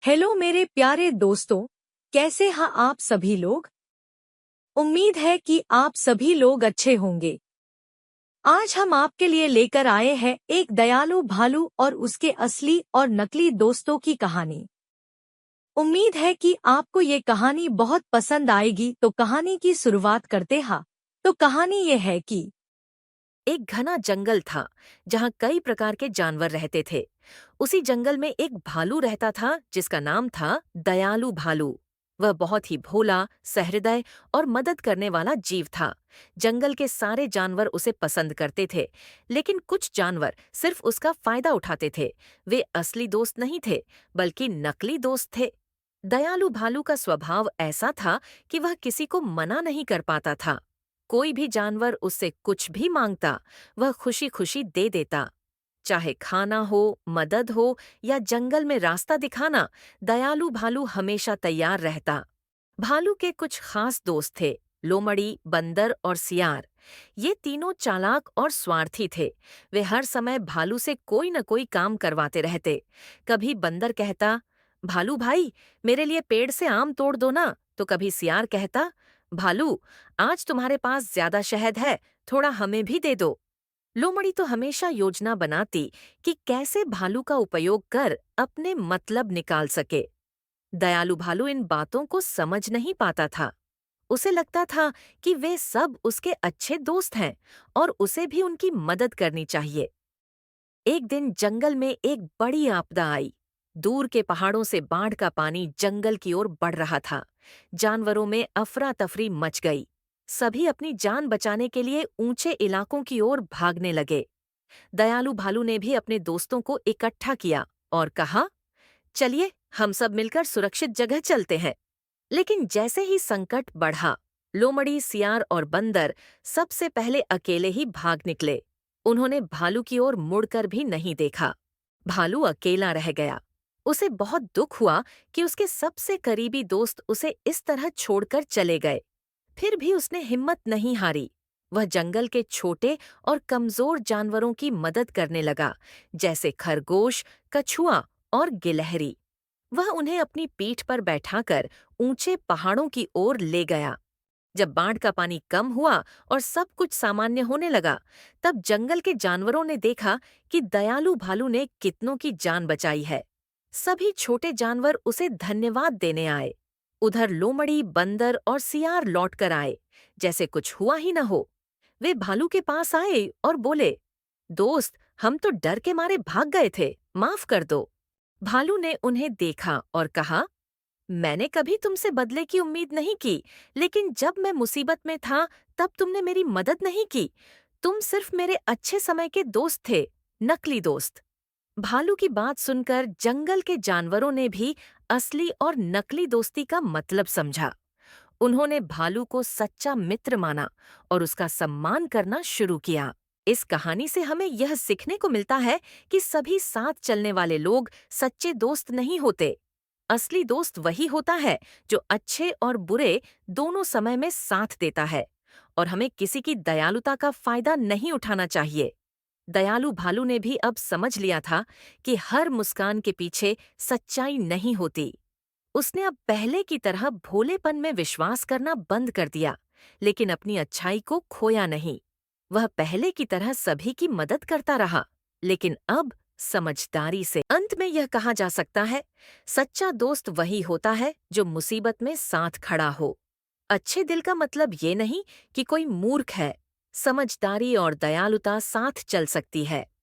Hello मेरे प्यारे दोस्तों, कैसे हैं आप सभी लोग। उम्मीद है कि आप सभी लोग अच्छे होंगे। आज हम आपके लिए लेकर आए हैं एक दयालु भालू और उसके असली और नकली दोस्तों की कहानी। उम्मीद है कि आपको ये कहानी बहुत पसंद आएगी। तो कहानी की शुरुआत करते हैं। तो कहानी ये है कि एक घना जंगल था जहाँ कई प्रकार के जानवर रहते थे। उसी जंगल में एक भालू रहता था जिसका नाम था दयालु भालू। वह बहुत ही भोला, सहृदय और मदद करने वाला जीव था। जंगल के सारे जानवर उसे पसंद करते थे, लेकिन कुछ जानवर सिर्फ उसका फायदा उठाते थे। वे असली दोस्त नहीं थे, बल्कि नकली दोस्त थे। दयालु भालू का स्वभाव ऐसा था कि वह किसी को मना नहीं कर पाता था। कोई भी जानवर उससे कुछ भी मांगता, वह खुशी खुशी दे देता। चाहे खाना हो, मदद हो या जंगल में रास्ता दिखाना, दयालु भालू हमेशा तैयार रहता। भालू के कुछ खास दोस्त थे, लोमड़ी, बंदर और सियार। ये तीनों चालाक और स्वार्थी थे। वे हर समय भालू से कोई न कोई काम करवाते रहते। कभी बंदर कहता, भालू भाई, मेरे लिए पेड़ से आम तोड़ दो ना। तो कभी सियार कहता, भालू, आज तुम्हारे पास ज्यादा शहद है, थोड़ा हमें भी दे दो। लोमड़ी तो हमेशा योजना बनाती कि कैसे भालू का उपयोग कर अपने मतलब निकाल सके। दयालु भालू इन बातों को समझ नहीं पाता था। उसे लगता था कि वे सब उसके अच्छे दोस्त हैं और उसे भी उनकी मदद करनी चाहिए। एक दिन जंगल में एक बड़ी आपदा आई। दूर के पहाड़ों से बाढ़ का पानी जंगल की ओर बढ़ रहा था। जानवरों में अफरा तफरी मच गई। सभी अपनी जान बचाने के लिए ऊंचे इलाकों की ओर भागने लगे। दयालु भालू ने भी अपने दोस्तों को इकट्ठा किया और कहा, चलिए हम सब मिलकर सुरक्षित जगह चलते हैं। लेकिन जैसे ही संकट बढ़ा, लोमड़ी, सियार और बंदर सबसे पहले अकेले ही भाग निकले। उन्होंने भालू की ओर मुड़कर भी नहीं देखा। भालू अकेला रह गया। उसे बहुत दुख हुआ कि उसके सबसे करीबी दोस्त उसे इस तरह छोड़कर चले गए। फिर भी उसने हिम्मत नहीं हारी। वह जंगल के छोटे और कमजोर जानवरों की मदद करने लगा, जैसे खरगोश, कछुआ और गिलहरी। वह उन्हें अपनी पीठ पर बैठाकर ऊंचे पहाड़ों की ओर ले गया। जब बाढ़ का पानी कम हुआ और सब कुछ सामान्य होने लगा, तब जंगल के जानवरों ने देखा कि दयालु भालू ने कितनों की जान बचाई है। सभी छोटे जानवर उसे धन्यवाद देने आए। उधर लोमड़ी, बंदर और सियार लौटकर आए, जैसे कुछ हुआ ही न हो। वे भालू के पास आए और बोले, दोस्त, हम तो डर के मारे भाग गए थे, माफ कर दो। भालू ने उन्हें देखा और कहा, मैंने कभी तुमसे बदले की उम्मीद नहीं की, लेकिन जब मैं मुसीबत में था तब तुमने मेरी मदद नहीं की। तुम सिर्फ मेरे अच्छे समय के दोस्त थे, नकली दोस्त। भालू की बात सुनकर जंगल के जानवरों ने भी असली और नकली दोस्ती का मतलब समझा। उन्होंने भालू को सच्चा मित्र माना और उसका सम्मान करना शुरू किया। इस कहानी से हमें यह सीखने को मिलता है कि सभी साथ चलने वाले लोग सच्चे दोस्त नहीं होते। असली दोस्त वही होता है जो अच्छे और बुरे दोनों समय में साथ देता है, और हमें किसी की दयालुता का फायदा नहीं उठाना चाहिए। दयालु भालू ने भी अब समझ लिया था कि हर मुस्कान के पीछे सच्चाई नहीं होती। उसने अब पहले की तरह भोलेपन में विश्वास करना बंद कर दिया, लेकिन अपनी अच्छाई को खोया नहीं। वह पहले की तरह सभी की मदद करता रहा, लेकिन अब समझदारी से। अंत में यह कहा जा सकता है, सच्चा दोस्त वही होता है जो मुसीबत में साथ खड़ा हो। अच्छे दिल का मतलब ये नहीं कि कोई मूर्ख है। समझदारी और दयालुता साथ चल सकती है।